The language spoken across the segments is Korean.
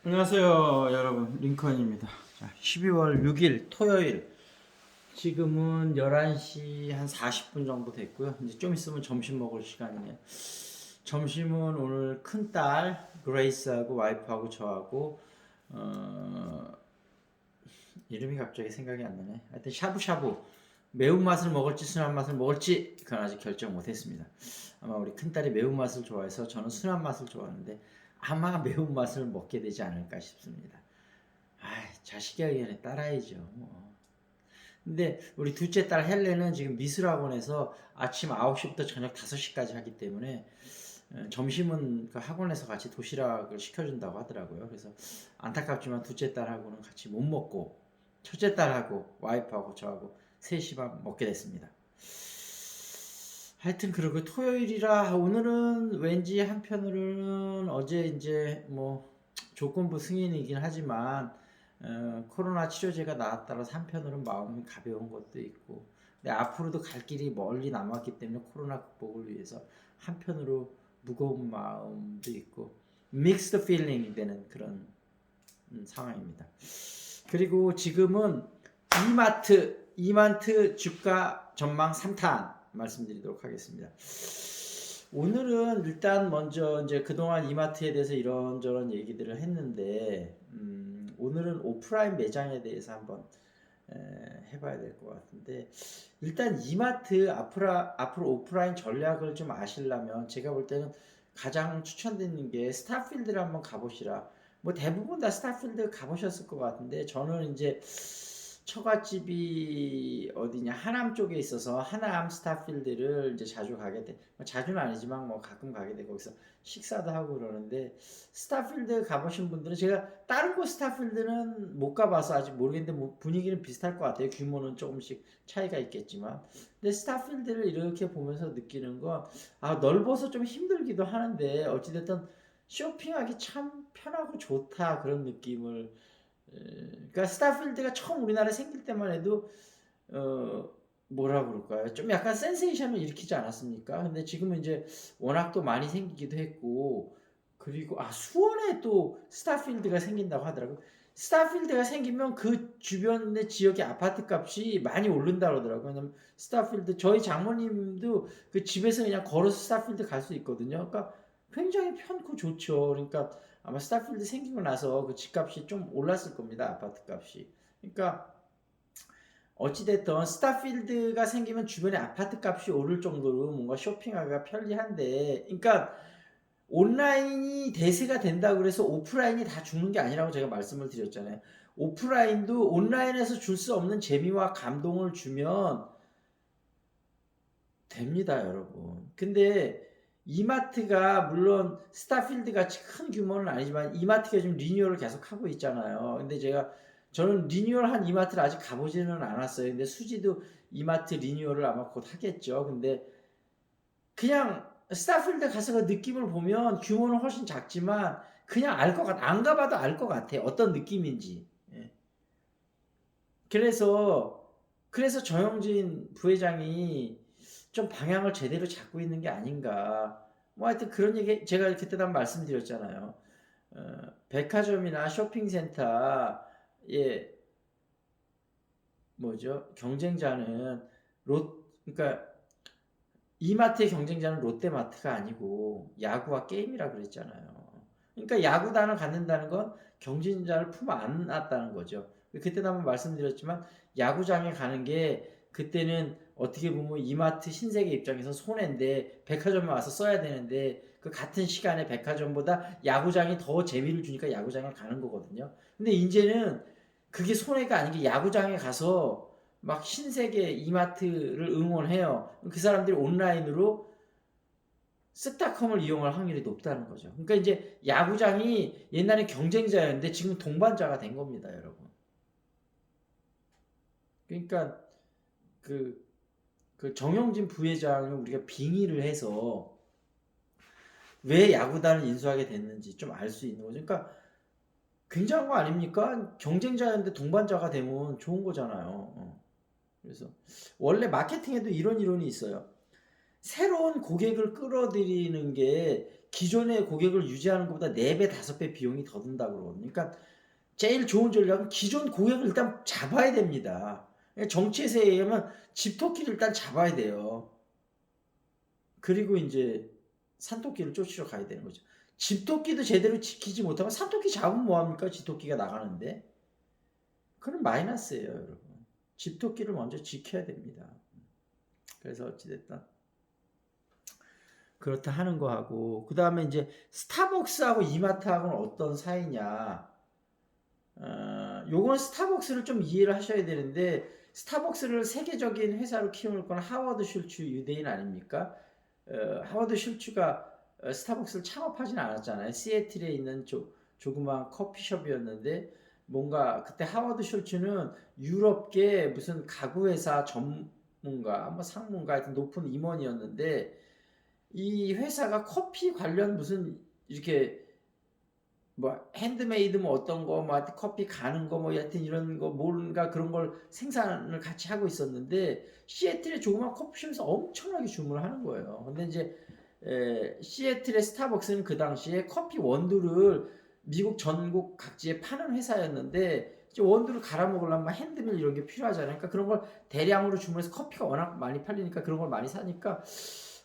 안녕하세요 여러분, 링컨입니다. 자, 12월 6일 토요일, 지금은 11시 한 40분 정도 됐고요. 이제 좀 있으면 점심 먹을 시간이네요. 점심은 오늘 큰딸 그레이스하고 와이프하고 저하고 이름이 갑자기 생각이 안 나네. 하여튼 샤브샤브, 매운맛을 먹을지 순한 맛을 먹을지 그건 아직 결정 못했습니다. 아마 우리 큰딸이 매운맛을 좋아해서 저는 순한 맛을 좋아하는데 아마 매운맛을 먹게 되지 않을까 싶습니다. 아, 자식이 의견에 따라야죠. 근데 우리 둘째 딸 헬레는 지금 미술학원에서 아침 9시부터 저녁 5시까지 하기 때문에 점심은 그 학원에서 같이 도시락을 시켜준다고 하더라고요. 그래서 안타깝지만 둘째 딸하고는 같이 못 먹고 첫째 딸하고 와이프하고 저하고 셋이만 먹게 됐습니다. 하여튼 그리고 토요일이라 오늘은 왠지 한편으로는 어제 이제 뭐 조건부 승인이긴 하지만 코로나 치료제가 나왔다라서 한편으로는 마음이 가벼운 것도 있고, 근데 앞으로도 갈 길이 멀리 남았기 때문에 코로나 극복을 위해서 한편으로 무거운 마음도 있고 믹스드 필링이 되는 그런 상황입니다. 그리고 지금은 이마트 주가 전망 3탄 말씀드리도록 하겠습니다. 오늘은 일단 먼저 이제 그동안 이마트에 대해서 이런저런 얘기들을 했는데 오늘은 오프라인 매장에 대해서 한번 해봐야 될 것 같은데, 일단 이마트 앞으로 오프라인 전략을 좀 아시려면 제가 볼 때는 가장 추천드리는 게 스타필드를 한번 가보시라. 뭐 대부분 다 스타필드 가보셨을 것 같은데, 저는 이제 처갓집이 어디냐 하남 쪽에 있어서 하남 스타필드를 이제 자주 가게 돼. 뭐 자주는 아니지만 뭐 가끔 가게 되고 거기서 식사도 하고 그러는데, 스타필드 가보신 분들은, 제가 다른 곳 스타필드는 못 가봐서 아직 모르겠는데 뭐 분위기는 비슷할 것 같아요. 규모는 조금씩 차이가 있겠지만. 근데 스타필드를 이렇게 보면서 느끼는 건, 아, 넓어서 좀 힘들기도 하는데 어찌됐든 쇼핑하기 참 편하고 좋다, 그런 느낌을. 그러니까 스타필드가 처음 우리나라에 생길 때만 해도 뭐라 그럴까요? 좀 약간 센세이션을 일으키지 않았습니까? 근데 지금은 이제 워낙 또 많이 생기기도 했고, 그리고 수원에 또 스타필드가 생긴다고 하더라고요. 스타필드가 생기면 그 주변의 지역의 아파트 값이 많이 오른다 그러더라고요. 왜냐면 스타필드, 저희 장모님도 그 집에서 그냥 걸어서 스타필드 갈 수 있거든요. 그러니까 굉장히 편고 좋죠. 그러니까 아마 스타필드 생기고 나서 그 집값이 좀 올랐을 겁니다. 아파트 값이. 그러니까 어찌됐든 스타필드가 생기면 주변에 아파트 값이 오를 정도로 뭔가 쇼핑하기가 편리한데, 그러니까 온라인이 대세가 된다고 그래서 오프라인이 다 죽는 게 아니라고 제가 말씀을 드렸잖아요. 오프라인도 온라인에서 줄 수 없는 재미와 감동을 주면 됩니다, 여러분. 근데 이마트가 물론 스타필드 같이 큰 규모는 아니지만 이마트가 지금 리뉴얼을 계속 하고 있잖아요. 근데 저는 리뉴얼한 이마트를 아직 가보지는 않았어요. 근데 수지도 이마트 리뉴얼을 아마 곧 하겠죠. 근데 그냥 스타필드 가서 그 느낌을 보면 규모는 훨씬 작지만 그냥 알 것 같아. 안 가봐도 알 것 같아. 어떤 느낌인지. 예. 그래서 정영진 부회장이 좀 방향을 제대로 잡고 있는 게 아닌가. 뭐 하여튼 그런 얘기 제가 그때도 한 말씀드렸잖아요. 백화점이나 쇼핑센터의 경쟁자는 그러니까 이마트의 경쟁자는 롯데마트가 아니고 야구와 게임이라 그랬잖아요. 그러니까 야구단을 갖는다는 건 경쟁자를 품 안았다는 거죠. 그때도 한번 말씀드렸지만 야구장에 가는 게 그때는 어떻게 보면 이마트 신세계 입장에서 손해인데 백화점에 와서 써야 되는데, 그 같은 시간에 백화점보다 야구장이 더 재미를 주니까 야구장을 가는 거거든요. 근데 이제는 그게 손해가 아닌 게 야구장에 가서 막 신세계 이마트를 응원해요. 그 사람들이 온라인으로 스타컴을 이용할 확률이 높다는 거죠. 그러니까 이제 야구장이 옛날에 경쟁자였는데 지금 동반자가 된 겁니다, 여러분. 그러니까 그 정영진 부회장을 우리가 빙의를 해서 왜 야구단을 인수하게 됐는지 좀 알 수 있는 거죠. 그러니까 굉장한 거 아닙니까? 경쟁자였는데 동반자가 되면 좋은 거잖아요. 그래서 원래 마케팅에도 이런 이론이 있어요. 새로운 고객을 끌어들이는 게 기존의 고객을 유지하는 것보다 4배, 5배 비용이 더 든다고 그러거든요. 그러니까 제일 좋은 전략은 기존 고객을 일단 잡아야 됩니다. 정치에서 얘기하면 집토끼를 일단 잡아야 돼요. 그리고 인제 산토끼를 쫓으러 가야 되는 거죠. 집토끼도 제대로 지키지 못하면 산토끼 잡으면 뭐 합니까? 집토끼가 나가는데. 그럼 마이너스예요, 여러분. 집토끼를 먼저 지켜야 됩니다. 그래서 어찌 됐든 그렇다 하는 거하고, 그다음에 인제 스타벅스하고 이마트하고는 어떤 사이냐. 요건 스타벅스를 좀 이해를 하셔야 되는데, 스타벅스를 세계적인 회사로 키울 건 하워드 슐츠 유대인 아닙니까? 하워드 슐츠가 스타벅스를 창업하진 않았잖아요. 시애틀에 있는 조그만 커피숍이었는데, 뭔가 그때 하워드 슐츠는 유럽계 무슨 가구회사 전문가, 뭐 상무가 하여튼 높은 임원이었는데, 이 회사가 커피 관련 무슨 이렇게 뭐 핸드메이드 뭐 어떤 거 뭐 커피 가는 거 뭐 여하튼 이런 거 뭔가 그런 걸 생산을 같이 하고 있었는데, 시애틀의 조그만 커피숍에서 엄청나게 주문을 하는 거예요. 근데 이제 시애틀의 스타벅스는 그 당시에 커피 원두를 미국 전국 각지에 파는 회사였는데, 이제 원두를 갈아 먹으려면 핸드밀 이런 게 필요하잖아요. 그러니까 그런 걸 대량으로 주문해서, 커피가 워낙 많이 팔리니까 그런 걸 많이 사니까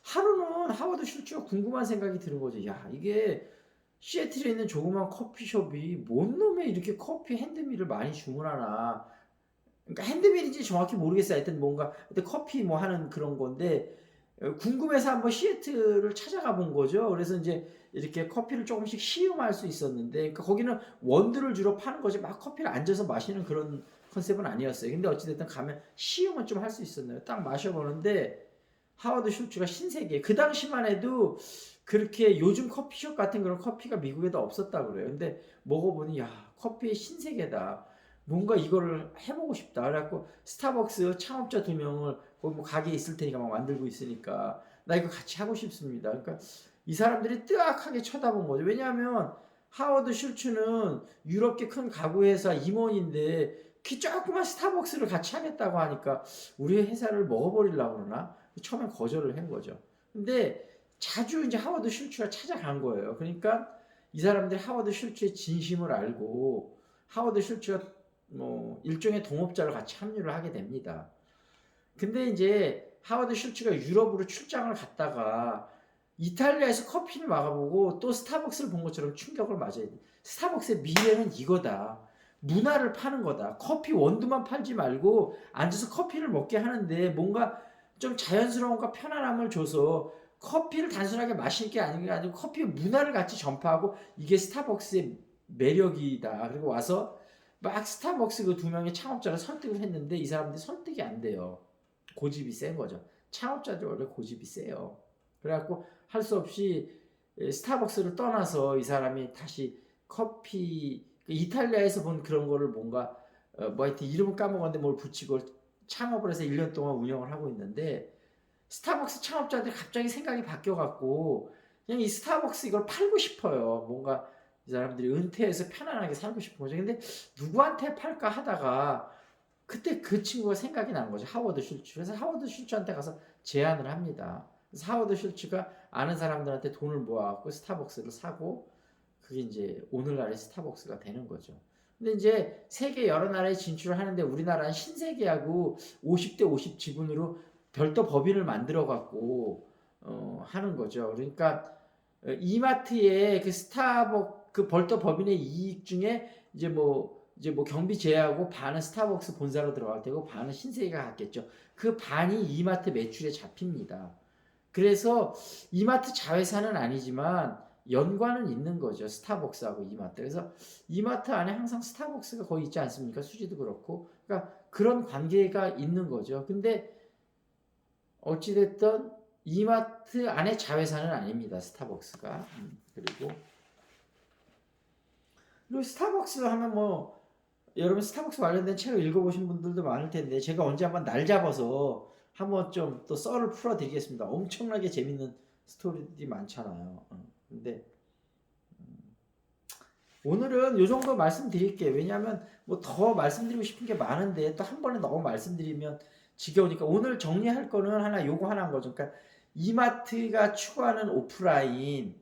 하루는 하워드 슐츠가 궁금한 생각이 드는 거죠. 야, 이게 시애틀에 있는 조그만 커피숍이 뭔 놈의 이렇게 커피 핸드밀을 많이 주문하나. 그러니까 핸드밀인지 정확히 모르겠어요. 하여튼 뭔가 하여튼 커피 뭐 하는 그런 건데, 궁금해서 한번 시애틀을 찾아가 본 거죠. 그래서 이제 이렇게 커피를 조금씩 시음할 수 있었는데, 그러니까 거기는 원두를 주로 파는 거지 막 커피를 앉아서 마시는 그런 컨셉은 아니었어요. 근데 어찌됐든 가면 시음은 좀 할 수 있었나요. 딱 마셔보는데 하워드 슐츠가 신세계. 그 당시만 해도 그렇게 요즘 커피숍 같은 그런 커피가 미국에도 없었다고 그래요. 근데 먹어보니 야, 커피의 신세계다. 뭔가 이거를 해보고 싶다. 그래갖고 스타벅스 창업자 2명을 거기 뭐 가게 있을 테니까 막 만들고 있으니까 나 이거 같이 하고 싶습니다. 그러니까 이 사람들이 뜨악하게 쳐다본 거죠. 왜냐하면 하워드 슐츠는 유럽계 큰 가구회사 임원인데 키 조그만 스타벅스를 같이 하겠다고 하니까 우리 회사를 먹어버리려고 그러나? 처음엔 거절을 한 거죠. 근데 자주 이제 하워드 슐츠가 찾아간 거예요. 그러니까 이 사람들이 하워드 슐츠의 진심을 알고 하워드 슐츠가 뭐 일종의 동업자로 같이 합류를 하게 됩니다. 근데 이제 하워드 슐츠가 유럽으로 출장을 갔다가 이탈리아에서 커피를 마셔보고 또 스타벅스를 본 것처럼 충격을 맞아야 돼. 스타벅스의 미래는 이거다. 문화를 파는 거다. 커피 원두만 팔지 말고 앉아서 커피를 먹게 하는데 뭔가 좀 자연스러움과 편안함을 줘서 커피를 단순하게 마실 게 아니고 커피의 문화를 같이 전파하고, 이게 스타벅스의 매력이다. 그리고 와서 막 스타벅스 그 2명의 창업자를 설득을 했는데 이 사람들이 설득이 안 돼요. 고집이 센 거죠. 창업자들 원래 고집이 세요. 그래갖고 할 수 없이 스타벅스를 떠나서 이 사람이 다시 커피, 이탈리아에서 본 그런 거를 뭔가 뭐 하여튼 이름을 까먹었는데 뭘 붙이고 창업을 해서 1년 동안 운영을 하고 있는데, 스타벅스 창업자들이 갑자기 생각이 바뀌어갖고 그냥 이 스타벅스 이걸 팔고 싶어요. 뭔가 이 사람들이 은퇴해서 편안하게 살고 싶은 거죠. 근데 누구한테 팔까 하다가 그때 그 친구가 생각이 난 거죠. 하워드 슐츠. 그래서 하워드 슐츠한테 가서 제안을 합니다. 그래서 하워드 슐츠가 아는 사람들한테 돈을 모아갖고 스타벅스를 사고, 그게 이제 오늘날의 스타벅스가 되는 거죠. 근데 이제 세계 여러 나라에 진출을 하는데 우리나라는 신세계하고 50대 50 지분으로 별도 법인을 만들어 갖고 하는 거죠. 그러니까 이마트의 그 스타벅 그 별도 법인의 이익 중에 이제 뭐 경비 제외하고 반은 스타벅스 본사로 들어갈 테고 반은 신세계가 갖겠죠. 그 반이 이마트 매출에 잡힙니다. 그래서 이마트 자회사는 아니지만 연관은 있는 거죠. 스타벅스하고 이마트. 그래서 이마트 안에 항상 스타벅스가 거의 있지 않습니까? 수지도 그렇고. 그러니까 그런 관계가 있는 거죠. 근데 어찌됐든 이마트 안에 자회사는 아닙니다. 스타벅스가. 그리고 스타벅스 하면 뭐 여러분 스타벅스 관련된 책을 읽어보신 분들도 많을 텐데, 제가 언제 한번 날 잡아서 한번 좀 또 썰을 풀어드리겠습니다. 엄청나게 재밌는 스토리들이 많잖아요. 근데 오늘은 이 정도 말씀드릴게요. 왜냐하면 뭐 더 말씀드리고 싶은 게 많은데 또 한 번에 너무 말씀드리면 지겨우니까 오늘 정리할 거는 요거 하나인 거죠. 그러니까 이마트가 추구하는 오프라인,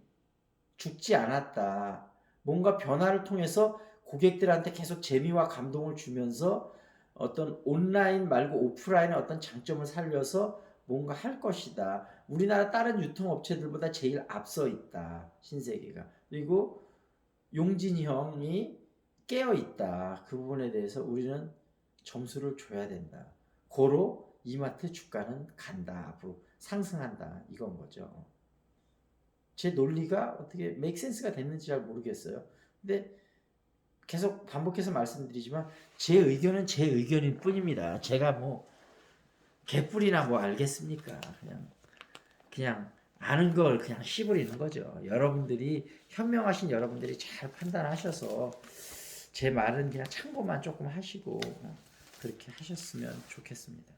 죽지 않았다. 뭔가 변화를 통해서 고객들한테 계속 재미와 감동을 주면서 어떤 온라인 말고 오프라인의 어떤 장점을 살려서 뭔가 할 것이다. 우리나라 다른 유통업체들보다 제일 앞서 있다. 신세계가. 그리고 용진이 형이 깨어 있다. 그 부분에 대해서 우리는 점수를 줘야 된다. 고로 이마트 주가는 간다. 앞으로 상승한다. 이건 거죠. 제 논리가 어떻게 make sense가 됐는지 잘 모르겠어요. 근데 계속 반복해서 말씀드리지만 제 의견은 제 의견일 뿐입니다. 제가 뭐 개뿔이나 뭐 알겠습니까? 그냥 아는 걸 그냥 씹으리는 거죠. 여러분들이 현명하신 여러분들이 잘 판단하셔서 제 말은 그냥 참고만 조금 하시고 그렇게 하셨으면 좋겠습니다.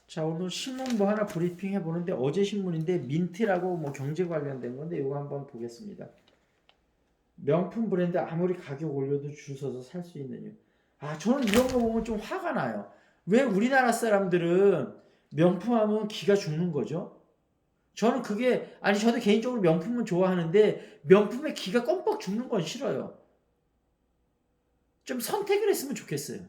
자, 오늘 신문 뭐 하나 브리핑 해보는데 어제 신문인데 민트라고 뭐 경제 관련된 건데 이거 한번 보겠습니다. 명품 브랜드 아무리 가격 올려도 줄 서서 살 수 있는 이유. 아, 저는 이런 거 보면 좀 화가 나요. 왜 우리나라 사람들은 명품 하면 기가 죽는 거죠? 저는 그게, 아니, 저도 개인적으로 명품은 좋아하는데 명품에 기가 껌뻑 죽는 건 싫어요. 좀 선택을 했으면 좋겠어요.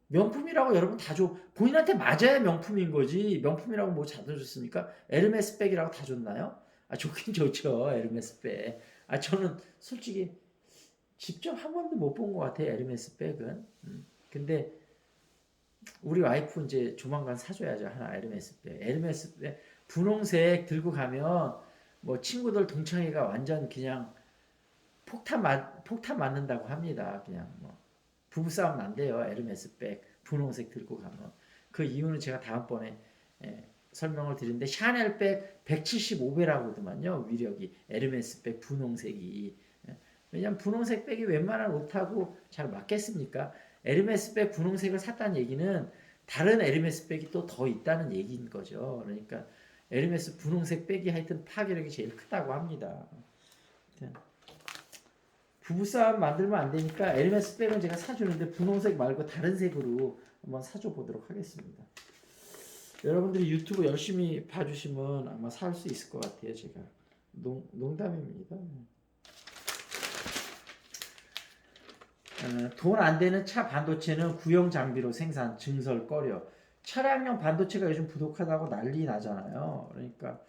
명품이라고 여러분 다 줘. 본인한테 맞아야 명품인 거지. 명품이라고 뭐 자주 줬습니까? 에르메스 백이라고 다 줬나요? 아, 좋긴 좋죠. 에르메스 백. 아, 저는 솔직히 직접 한 번도 못 본 것 같아요. 에르메스 백은. 근데 우리 와이프 이제 조만간 사줘야죠. 하나 에르메스 백. 에르메스 백 분홍색 들고 가면 뭐 친구들 동창회가 완전 그냥 폭탄 맞는다고 합니다. 그냥 뭐 부부싸움 난대요. 에르메스 백 분홍색 들고 가면. 그 이유는 제가 다음번에 설명을 드리는데 샤넬 백 175배라고더만요. 위력이 에르메스 백 분홍색이. 왜냐면 분홍색 백이 웬만한 옷하고 잘 맞겠습니까? 에르메스 백 분홍색을 샀다는 얘기는 다른 에르메스 백이 또 더 있다는 얘기인 거죠. 그러니까 에르메스 분홍색 백이 하여튼 파괴력이 제일 크다고 합니다. 부부싸움 만들면 안 되니까 에르메스 백은 제가 사주는데 분홍색 말고 다른 색으로 한번 사줘 보도록 하겠습니다. 여러분들이 유튜브 열심히 봐주시면 아마 살 수 있을 것 같아요. 제가 농담입니다. 돈 안 되는 차 반도체는 구형 장비로 생산 증설 꺼려. 차량용 반도체가 요즘 부족하다고 난리 나잖아요. 그러니까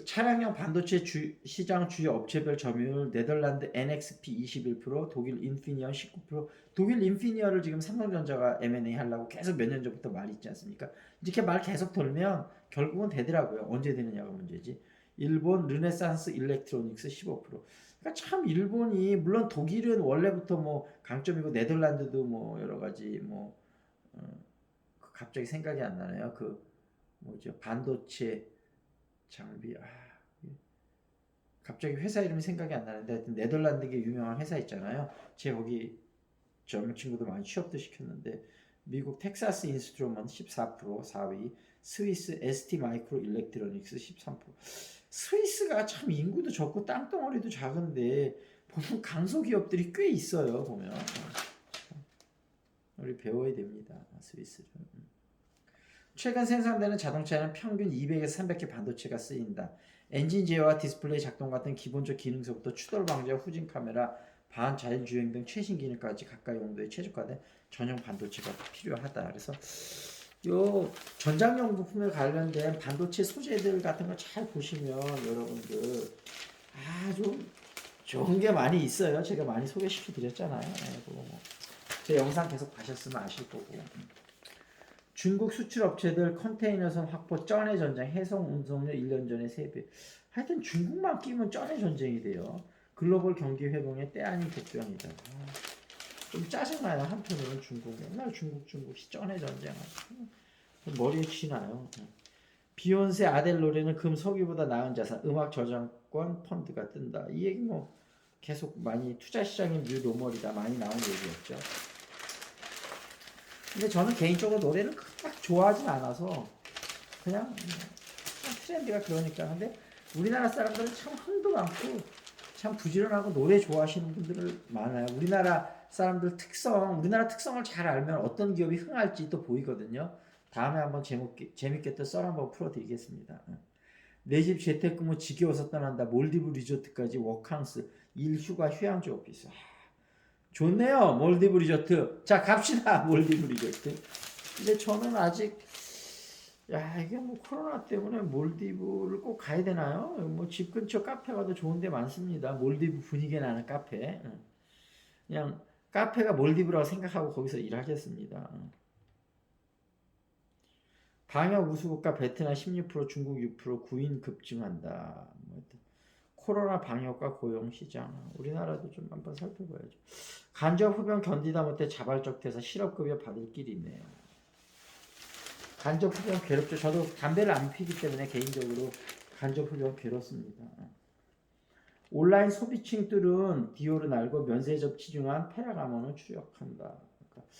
차량용 반도체 시장 주요 업체별 점유율 네덜란드 NXP 21%, 독일 인피니어 19%. 독일 인피니어를 지금 삼성전자가 M&A 하려고 계속 몇 년 전부터 말이 있지 않습니까? 이렇게 말 계속 돌면 결국은 되더라고요. 언제 되느냐가 문제지. 일본 르네상스 일렉트로닉스 15%. 그러니까 참 일본이 물론 독일은 원래부터 뭐 강점이고 네덜란드도 뭐 여러 가지 뭐 갑자기 생각이 안 나네요. 그 뭐죠? 반도체 장비. 갑자기 회사 이름이 생각이 안 나는데 하여튼 네덜란드계 유명한 회사 있잖아요. 제 거기 젊은 친구들 많이 취업도 시켰는데 미국 텍사스 인스트루먼트 14% 4위, 스위스 ST 마이크로 일렉트로닉스 13%. 스위스가 참 인구도 적고 땅덩어리도 작은데 보면 강소기업들이 꽤 있어요. 보면 우리 배워야 됩니다. 스위스를. 최근 생산되는 자동차에는 평균 200에서 300개 반도체가 쓰인다. 엔진 제어와 디스플레이 작동 같은 기본적 기능서부터 추돌 방지와 후진 카메라, 반자율주행 등 최신 기능까지 가까이 용도에 최적화된 전용 반도체가 필요하다. 그래서 요 전장용 부품에 관련된 반도체 소재들 같은 거 잘 보시면 여러분들 아주 좋은 게 많이 있어요. 제가 많이 소개시켜 드렸잖아요. 제 영상 계속 봐셨으면 아실 거고. 중국 수출 업체들 컨테이너선 확보 쩐의 전쟁, 해송 운송료 1년 전에 3배. 하여튼 중국만 끼면 쩐의 전쟁이 돼요. 글로벌 경기 회복의 때 아닌 복병이다. 좀 짜증나요. 한편으로는 중국 맨날 중국 쩐의 전쟁 머리에 쥐나요. 비욘세 아델 노래는 금 석유보다 나은 자산, 음악 저작권 펀드가 뜬다. 이 얘기 뭐 계속 많이 투자 시장의 뉴노멀이다 많이 나온 얘기였죠. 근데 저는 개인적으로 노래를 막 좋아하진 않아서 그냥 트렌드가 그러니까. 근데 우리나라 사람들은 참 흥도 많고 참 부지런하고 노래 좋아하시는 분들 많아요. 우리나라 사람들 우리나라 특성을 잘 알면 어떤 기업이 흥할지 또 보이거든요. 다음에 한번 재밌게 또 썰 한번 풀어드리겠습니다. 내 집 재택근무 지겨워서 떠난다. 몰디브 리조트까지 워캉스 일휴가 휴양지 오피스. 좋네요. 몰디브 리조트. 자 갑시다. 몰디브 리조트. 근데 저는 아직 야 이게 뭐 코로나 때문에 몰디브를 꼭 가야 되나요? 뭐 집 근처 카페 가도 좋은 데 많습니다. 몰디브 분위기 나는 카페. 그냥 카페가 몰디브라고 생각하고 거기서 일하겠습니다. 방역 우수국가 베트남 16%, 중국 6%, 구인 급증한다. 코로나 방역과 고용 시장. 우리나라도 좀 한번 살펴봐야죠. 간접 흡연 견디다 못해 자발적 퇴사 실업급여 받을 길이 있네요. 간접 흡연 괴롭죠. 저도 담배를 안 피기 때문에 개인적으로 간접 흡연 괴롭습니다. 온라인 소비층들은 디올을 알고 면세 접치 중한 페라가몬을 추적한다. 그러니까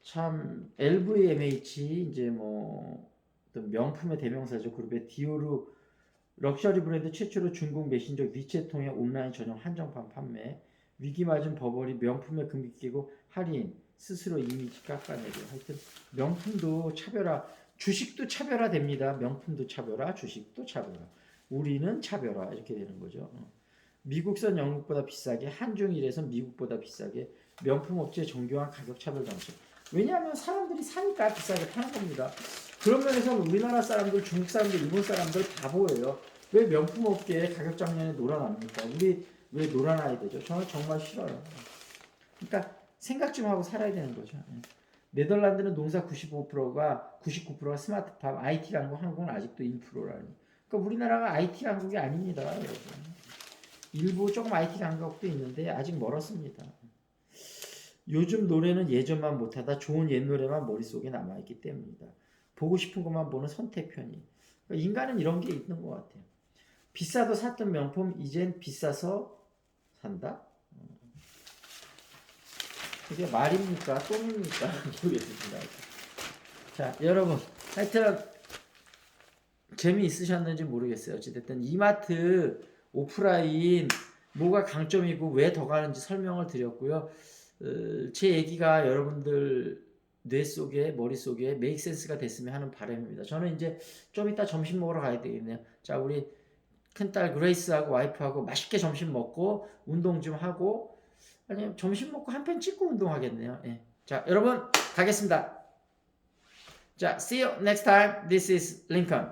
참 LVMH 이제 뭐 어떤 명품의 대명사죠. 그룹의 디오르 럭셔리 브랜드 최초로 중국 메신저 위챗 통해 온라인 전용 한정판 판매. 위기 맞은 버버리 명품의 금기 끼고 할인 스스로 이미지 깎아내려. 하여튼 명품도 차별화, 주식도 차별화됩니다. 명품도 차별화, 주식도 차별화. 우리는 차별화 이렇게 되는 거죠. 미국산 영국보다 비싸게, 한중일에서 미국보다 비싸게 명품 업체 정교한 가격 차별 정책. 왜냐하면 사람들이 사니까 비싸게 파는 겁니다. 그런 면에서는 우리나라 사람들, 중국 사람들, 일본 사람들 바보예요. 왜 명품 업계에 가격 장난에 놀아납니까? 우리 왜 놀아나야 되죠? 저는 정말 싫어요. 그러니까 생각 좀 하고 살아야 되는 거죠. 네덜란드는 농사 99%가 스마트팜, IT 강국, 한국은 아직도 1%라니. 그러니까 우리나라가 IT 강국이 아닙니다, 여러분. 일부 조금 IT 강국도 있는데 아직 멀었습니다. 요즘 노래는 예전만 못하다 좋은 옛 노래만 머릿속에 남아있기 때문이다. 보고 싶은 것만 보는 선택 편이. 그러니까 인간은 이런 게 있는 것 같아요. 비싸도 샀던 명품 이젠 비싸서 산다? 이게 말입니까? 똥입니까? 모르겠습니다. 자, 여러분 하여튼 재미있으셨는지 모르겠어요. 어찌됐든 이마트 오프라인 뭐가 강점이고 왜 더 가는지 설명을 드렸고요. 제 얘기가 여러분들 뇌 속에 머릿속에 메이크 센스가 됐으면 하는 바람입니다. 저는 이제 좀 이따 점심 먹으러 가야 되겠네요. 자, 우리 큰딸 그레이스하고 와이프하고 맛있게 점심 먹고 운동 좀 하고 아니면 점심 먹고 한 편 찍고 운동하겠네요. 예. 자, 여러분 가겠습니다. 자, see you next time. This is Lincoln.